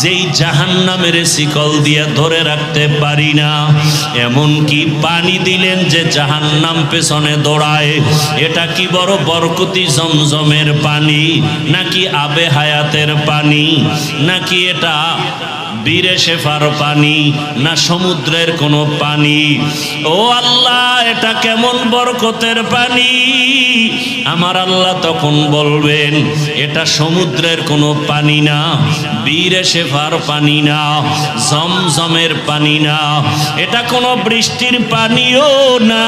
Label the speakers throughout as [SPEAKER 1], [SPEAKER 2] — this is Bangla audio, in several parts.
[SPEAKER 1] যেই জাহান্নামের শিকল দিয়া ধরে রাখতে পারি না। এমন কি পানি দিলেন যে জাহান্নাম পেছনে দৌড়ায়। এটা কি বড় বরকতি জমজমের পানি, নাকি আবে হায়াতের পানি, নাকি এটা বীরে শেফার পানি, না সমুদ্রের কোনো পানি? ও আল্লাহ, এটা কেমন বরকতের পানি? আমার আল্লাহ তখন বলবেন, এটা সমুদ্রের কোনো পানি না, বীরে শেফার পানি না, জমজমের পানি না, এটা কোনো বৃষ্টির পানিও না।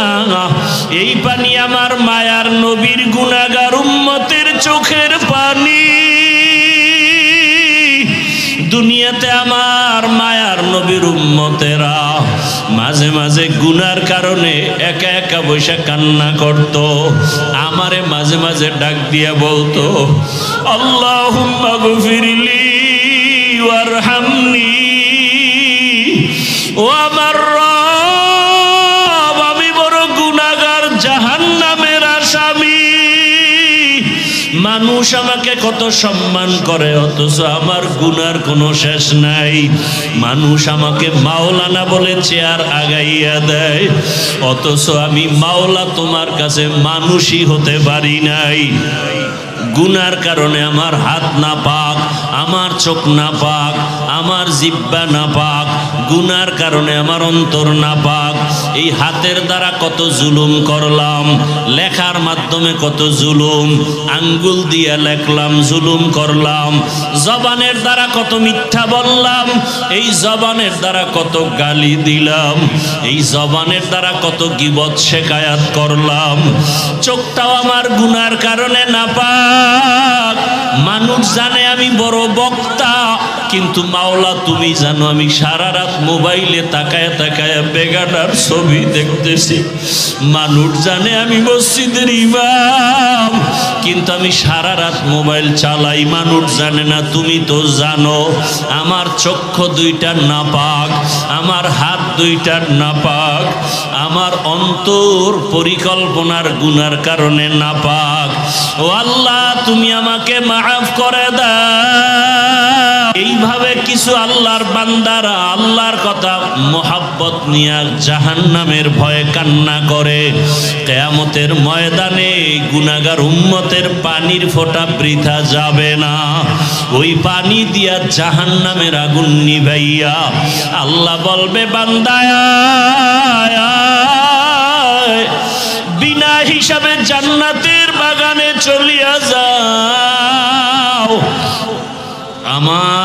[SPEAKER 1] এই পানি আমার মায়ার নবীর গুনাহগার উম্মতের চোখের পানি। দুনিয়াতে আমার মায়ার নবীর উম্মতেরা মাঝে মাঝে গুনার কারণে একা একা বসে কান্না করত। আমারে মাঝে মাঝে ডাক দিয়ে বলতো, আল্লাহুম্মা গফিরলি ওয়ারহামনি। ও আমার রব, আমি বড় গুনাহগার, জাহান্নামের আসামি। মানুষ আমাকে কত সম্মান করে, অথচ আমার গুনার কোনো শেষ নাই। মানুষ আমাকে মাওলানা বলে চেয়ার আগাইয়া দেয়, অথচ আমি মাওলা তোমার কাছে মানুষই হতে পারি নাই। গুনার কারণে আমার হাত না পাক, আমার চোখ না পাক, আমার জিহ্বা না পাক, গুনার কারণে আমার অন্তর না পাক। এই হাতের দ্বারা কত জুলুম করলাম, লেখার মাধ্যমে কত জুলুম, আঙ্গুল দিয়ে লেখলাম, জুলুম করলাম। জবানের দ্বারা কত মিথ্যা বললাম, এই জবানের দ্বারা কত গালি দিলাম, এই জবানের দ্বারা কত গীবত শেকায়াত করলাম। চোখটাও আমার গুনার কারণে না পাক। মানুষ জানে আমি বড় বক্তা, কিন্তু মাওলা তুমি জানো আমি সারা রাত মোবাইলে তাকায় তাকায় বেগানার ছবি দেখতেছি। মানুষ জানে আমি মসজিদের ইমাম, কিন্তু আমি সারা রাত মোবাইল চালাই। মানুষ জানে না, তুমি তো জানো আমার চক্ষু দুইটা নাপাক, আমার হাত দুইটা নাপাক, আমার অন্তর পরিকল্পনার গুনার কারণে নাপাক। ও আল্লাহ, তুমি আমাকে মাফ করে দাও। এইভাবে কিছু আল্লাহর বান্দারা আল্লাহর কথা মোহাব্বত নিয়ে জাহান্নামের ভয়ে কান্না করে। কিয়ামতের ময়দানে গুনাহগার উম্মতের পানির ফোঁটা বৃথা যাবে না। ওই পানি দিয়া জাহান্নামের আগুন নিভাইয়া আল্লাহ বলবে, বান্দা বিনা হিসাবে জান্নাতের বাগানে চলিয়া যাও। আমার